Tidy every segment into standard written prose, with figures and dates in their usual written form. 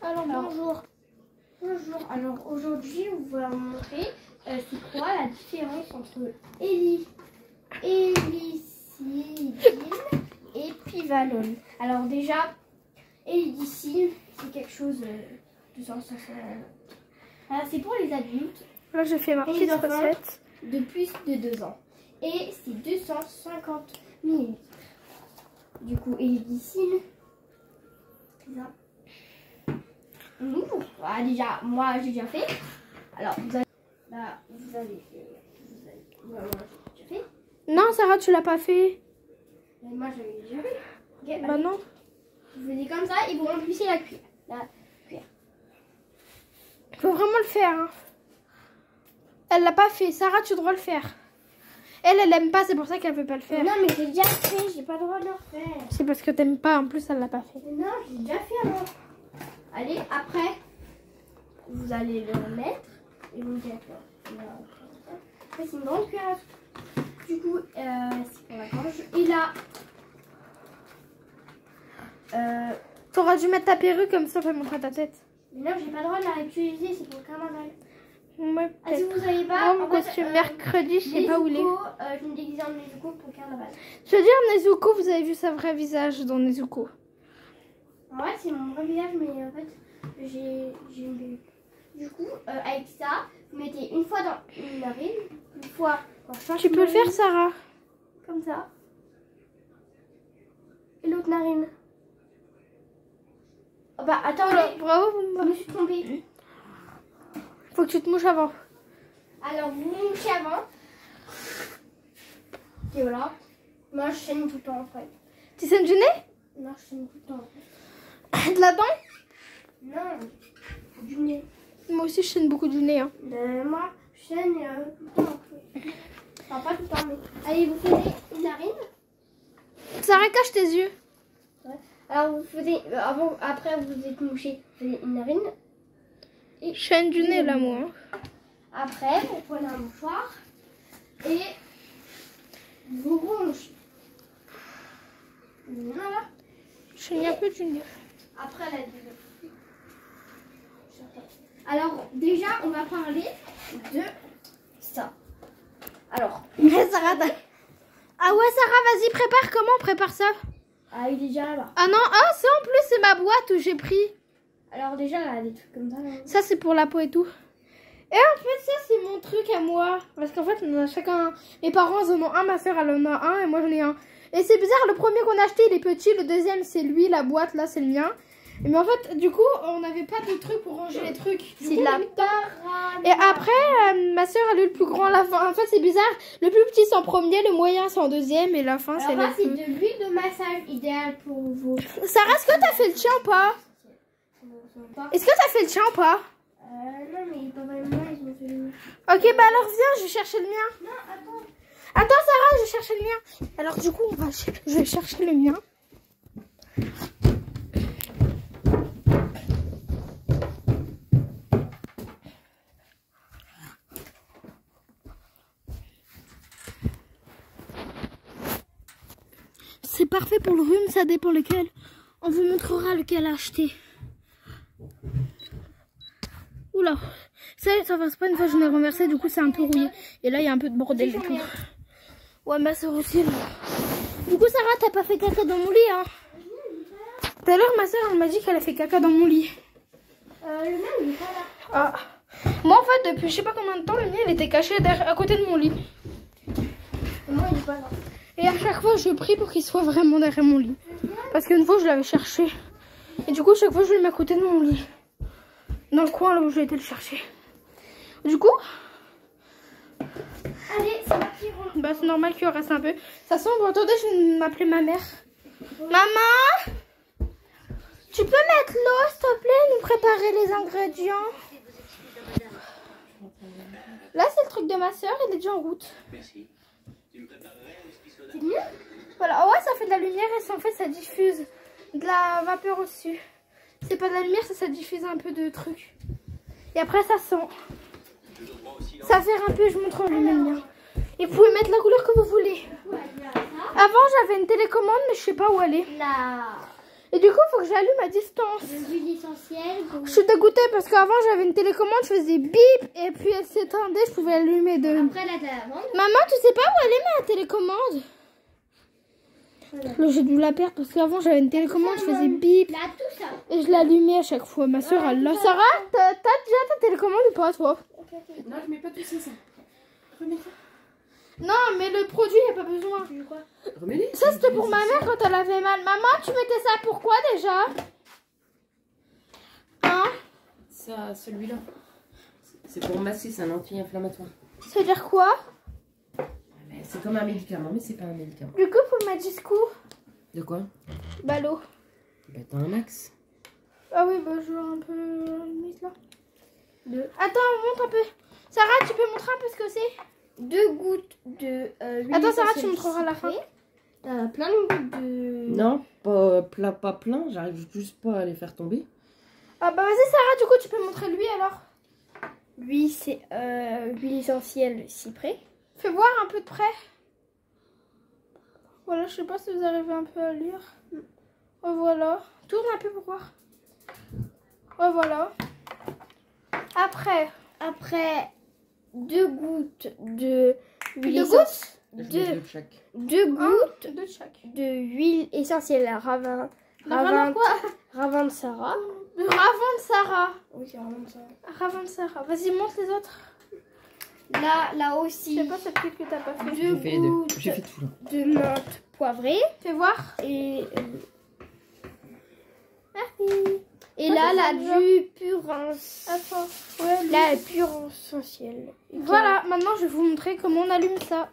Alors, bonjour. Bonjour. Alors aujourd'hui, on va vous montrer c'est quoi la différence entre hélicidine et pivalone. Alors déjà, hélicidine, c'est quelque chose de sensation. C'est pour les adultes. Là, j'ai fait ma petite recette. De plus de 2 ans. Et c'est 250 ml. Du coup, hélicidine. Ça. Déjà, moi j'ai déjà fait. Alors, vous avez moi, j'ai déjà fait. Non, Sarah, tu l'as pas fait. Mais moi j'avais déjà fait. Okay, bah non. Vous faisiez comme ça et vous remplissez la cuillère. Faut vraiment le faire. Hein. Elle l'a pas fait. Sarah, tu dois le faire. Elle aime pas, c'est pour ça qu'elle veut pas le faire. Non, mais j'ai déjà fait, j'ai pas le droit de le refaire. C'est parce que t'aimes pas, en plus elle l'a pas fait. Non, j'ai déjà fait alors. Allez, après, vous allez le remettre et vous mettez la cuillère. Après, c'est une grande cuillère. Du coup, c'est pour la gorge. Et là, t'auras dû mettre ta perruque comme ça, pour montrer ta tête. Mais non, j'ai pas le droit de la réutiliser, c'est pour le carnaval. Ouais, si vous savez pas, mon costume mercredi, je sais pas où il est. Je me déguise en Nezuko pour le carnaval. Je veux dire, Nezuko, vous avez vu sa vrai visage dans Nezuko. En vrai, c'est mon vrai visage, mais en fait, j'ai une perruque. Du coup, avec ça, vous mettez une fois dans une narine, une fois dans chaque Tu peux le faire, Sarah. Comme ça. Et l'autre narine. Oh bah, attends, bravo, je me suis trompée. Faut que tu te mouches avant. Alors, vous mouchez avant. Et voilà. Moi, je saigne tout le temps, en fait. Tu saignes du nez? Non, je saigne tout le temps. De la dent? Non, du nez. Moi aussi, je saigne beaucoup du nez. Hein. Moi, je saigne tout le temps. Enfin, pas tout le temps, mais... Allez, vous faites une narine. Sarah, cache tes yeux. Ouais. Alors, vous faisiez... après, vous êtes mouché. Vous faites une narine. Et je saigne du nez, là, moi. Après, vous prenez un mouchoir. Et... vous rongez. Voilà. Je saigne un peu du nez. Après, la deuxième. Alors, déjà, on va parler de ça. Alors, Sarah, ah ouais, Sarah, vas-y, prépare. Comment on prépare ça? Ah, il est déjà là. Ah non, ah, ça en plus, c'est ma boîte où j'ai pris. Alors, déjà, là, des trucs comme ça. Là. Ça, c'est pour la peau et tout. Et en fait, ça, c'est mon truc à moi. Parce qu'en fait, on a chacun... Mes parents, ils en ont un, ma soeur, elle en a un, et moi, j'en ai un. Et c'est bizarre, le premier qu'on a acheté, il est petit. Le deuxième, c'est lui, la boîte, là, c'est le mien. Mais en fait, du coup, on n'avait pas de truc pour ranger les trucs. C'est de la Et après, ma soeur, elle a eu le plus grand à la fin. En fait, c'est bizarre. Le plus petit, c'est en premier, le moyen, c'est en deuxième, et la fin, c'est le c'est de l'huile de massage idéale pour vous. Sarah, est-ce que t'as fait le tien ou pas? Est-ce que t'as fait le tien ou pas? Non, mais pas vraiment, ils ont fait le mien. Ok, bah alors viens, je vais chercher le mien. Non, attends. Attends, Sarah, je vais chercher le mien. Alors, du coup, je vais chercher le mien. C'est parfait pour le rhume, ça dépend lequel. On vous montrera lequel acheter. Oula, ça va pas, une fois je l'ai renversé, du coup c'est un peu rouillé. Et là il y a un peu de bordel du tout. Ouais, ma soeur aussi. Là. Du coup, Sarah, t'as pas fait caca dans mon lit, hein? Tout à l'heure, ma soeur elle m'a dit qu'elle a fait caca dans mon lit. Le mien, il est pas là. Ah. Moi, en fait, depuis je sais pas combien de temps, le mien il était caché à côté de mon lit. Moi, il est pas là. Et à chaque fois, je prie pour qu'il soit vraiment derrière mon lit. Parce qu'une fois, je l'avais cherché. Et du coup, chaque fois, je le mets à côté de mon lit. Dans le coin là où j'ai été le chercher. Du coup, allez, c'est parti. Bah, c'est normal qu'il en reste un peu. Ça sent, bon, attendez, je vais m'appeler ma mère. Maman, tu peux mettre l'eau, s'il te plaît, nous préparer les ingrédients. Là, c'est le truc de ma soeur, il est déjà en route. Merci. Tu me préparerais un whisky soda? C'est mieux? Voilà, ouais, ça fait de la lumière et ça, en fait, ça diffuse de la vapeur au-dessus. C'est pas de la lumière, ça diffuse un peu de trucs. Et après, ça sent. Ça fait un peu, je montre le mien. Et vous pouvez mettre la couleur que vous voulez. Avant, j'avais une télécommande, mais je sais pas où elle est. Là. Et du coup, il faut que j'allume à distance. De l'huile essentielle. Je suis dégoûtée parce qu'avant, j'avais une télécommande, je faisais bip et puis elle s'éteindait, je pouvais allumer de... Après, là, t'as la lavande. Maman, tu sais pas où elle est ma télécommande? Là, j'ai dû la perdre parce qu'avant, j'avais une télécommande, je faisais bip Là, tout ça. et je l'allumais à chaque fois. Ma soeur, elle l'a. Sarah, t'as déjà ta télécommande ou pas, toi? Non, je mets pas tout ça. Remets ça. Non, mais le produit, il n'y a pas besoin. Quoi? Remets-les. Ça, c'était pour ma mère quand elle avait mal. Maman, tu mettais ça pourquoi déjà? Hein? Ça, celui-là. C'est pour masser, c'est un anti-inflammatoire. Ça veut dire quoi? C'est comme un médicament, mais c'est pas un médicament. Du coup, faut mettre jusqu'où? De quoi? Bah, l'eau. Bah, t'as un max. Ah oui, bah, je vois un peu limite là. Attends, montre un peu. Sarah, tu peux montrer un peu ce que c'est? 2 gouttes de huile Attends, Sarah, tu essentielle montreras à la fin. cyprès. T'as plein de gouttes de... Non, pas plein. J'arrive juste pas à les faire tomber. Ah bah vas-y Sarah, du coup tu peux montrer lui alors. Lui, c'est huile essentielle cyprès. Fais voir un peu de près. Voilà, je sais pas si vous arrivez un peu à lire. Oh voilà. Tourne un peu pour voir. Oh voilà. Après, 2 gouttes de huile Deux essentielle. Je mets Deux deux de chaque. 2 gouttes de chaque. de huile essentielle ravin. Ravin de Sarah. De Ravin de Sarah. Oui, c'est Ravin de Sarah. Ravin de Sarah. Vas-y, montre les autres. Là Je aussi, sais pas cette truc que t'as pas fait. J'ai fait deux. J'ai fait tout là. de menthe poivrée. Fais voir. Et, Merci. et Ah, là, ça, la ça me va. du purance. Attends. Ouais, lui. La pure essentielle. Voilà, maintenant je vais vous montrer comment on allume ça.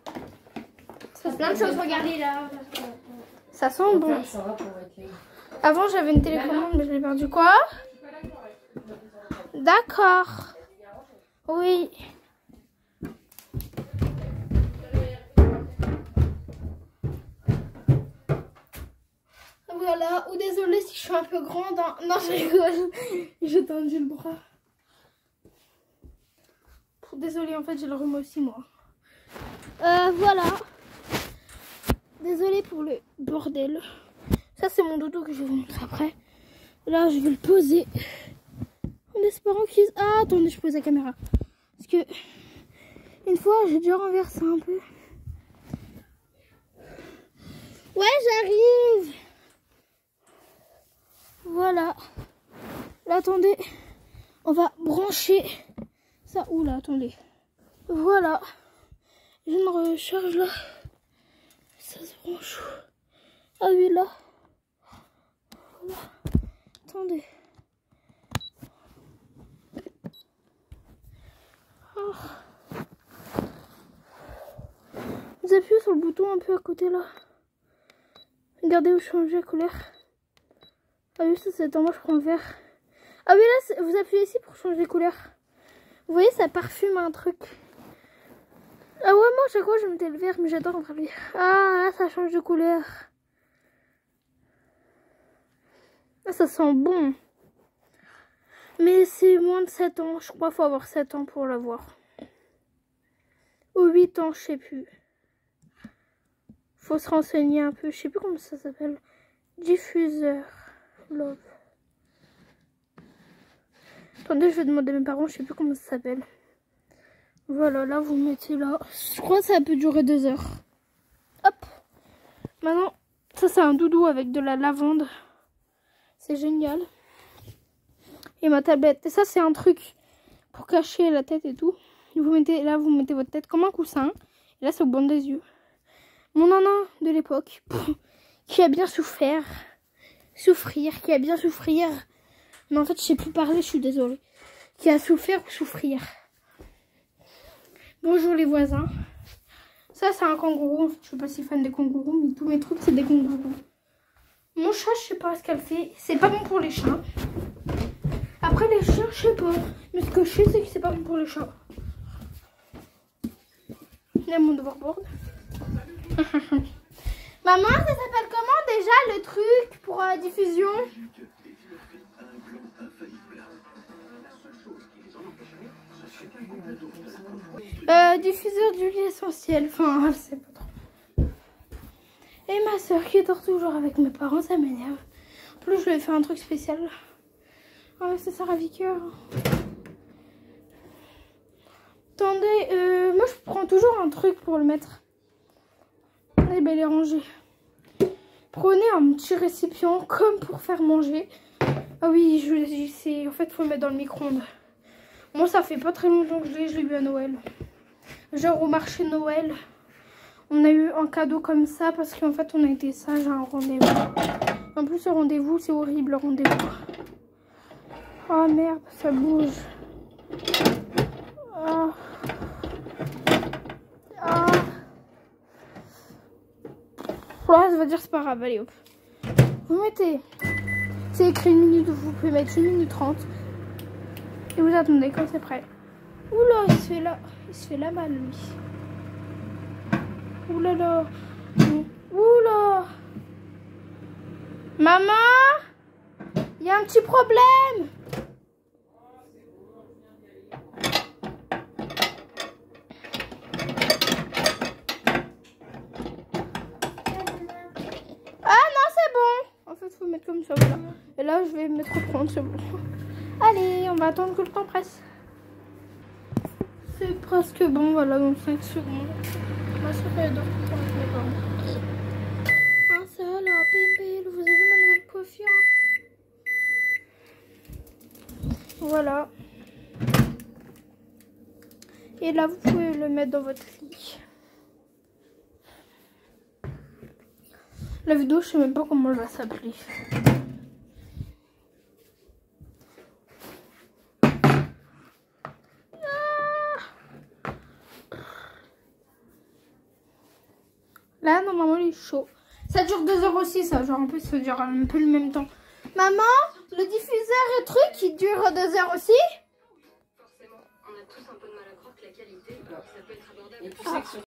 Ça, Plein de choses, regardez là. ça sent bon. Ça va pour être là. Avant j'avais une télécommande mais je l'ai perdue. Quoi? D'accord. Oui. Voilà. Ou désolée si je suis un peu grande. Hein. Non, je rigole. J'ai tendu le bras. Désolée, en fait j'ai le rhume aussi moi. Voilà. Désolée pour le bordel. Ça c'est mon dodo que je vais vous montrer après. Là je vais le poser. En espérant qu'il... Ah attendez, je pose la caméra. Parce que une fois j'ai déjà renversé un peu. Ouais, j'arrive. Voilà. Là attendez. On va brancher ça. Oula, attendez. Voilà. Je me recharge là. Ça se branche. Ah oui, là. Voilà. Attendez. Oh. Vous appuyez sur le bouton un peu à côté là. Regardez où changer la couleur. Ah oui, ça c'est en moi, je prends le vert. Ah oui, là, vous appuyez ici pour changer de couleur. Vous voyez, ça parfume un truc. Ah ouais, moi, à chaque fois, je mettais le vert, mais j'adore en travailler. Ah, là, ça change de couleur. Là, ça sent bon. Mais c'est moins de 7 ans. Je crois qu'il faut avoir 7 ans pour l'avoir. Ou 8 ans, je sais plus. Faut se renseigner un peu. Je sais plus comment ça s'appelle. Diffuseur. Love. Attendez, je vais demander à mes parents. Je sais plus comment ça s'appelle. Voilà, là, vous mettez là. Je crois que ça peut durer 2 heures. Hop. Maintenant, ça, c'est un doudou avec de la lavande. C'est génial. Et ma tablette. Et ça, c'est un truc pour cacher la tête et tout. Vous mettez là, vous mettez votre tête comme un coussin. Et là, c'est au bord des yeux. Mon nana de l'époque, qui a bien souffert. Qui a bien souffrir. Mais en fait, je sais plus parler, je suis désolée. Qui a souffert ou souffrir. Bonjour les voisins. Ça, c'est un kangourou. En fait, je suis pas si fan des kangourous, mais tous mes trucs, c'est des kangourous. Mon chat, je sais pas ce qu'elle fait. C'est pas bon pour les chats. Après, les chiens, je sais pas. Mais ce que je sais, c'est que c'est pas bon pour les chats. Il y a mon overboard. Maman, ça s'appelle comment déjà le truc pour diffusion? Diffuseur d'huile essentielle. Enfin, je sais pas trop. Et ma soeur qui dort toujours avec mes parents, ça m'énerve. En plus, je lui ai fait un truc spécial. Ah, c'est ça, Raviqueur. Attendez, moi je prends toujours un truc pour le mettre. Eh ben, il est rangé. Prenez un petit récipient comme pour faire manger. Ah oui, je vous ai dit, c'est en fait, il faut le mettre dans le micro-ondes. Moi, ça fait pas très longtemps que je l'ai eu à Noël. Genre au marché Noël, on a eu un cadeau comme ça parce qu'en fait, on a été sage à un rendez-vous. En plus, ce rendez-vous, c'est horrible, le rendez-vous. Oh merde, ça bouge. Ah. Ah. Ouais, ça veut dire c'est pas grave, allez hop. Vous mettez, c'est écrit 1 minute, vous pouvez mettre 1 minute 30. Et vous attendez quand c'est prêt. Oula, il se fait la balle lui. Oulala. Oula. Maman, il y a un petit problème. Faut mettre comme ça, voilà. Et là, je vais mettre au 30, c'est bon. Allez, on va attendre que le temps presse. C'est presque bon, voilà, dans 5 secondes. Ma soeur, elle dort tout le temps avec mes parents. Ah, ça va, là, Pépé, vous avez vu ma nouvelle coiffure? Voilà. Et là, vous pouvez le mettre dans votre lit. La vidéo, je sais même pas comment elle va s'appeler. Là, normalement, il est chaud. Ça dure 2 heures aussi, ça. Genre, en plus, ça dure un peu le même temps. Maman, le diffuseur et truc, il dure 2 heures aussi? Forcément, on a tous un peu de mal à croire que la qualité, ça peut être abordable. Et tu sais que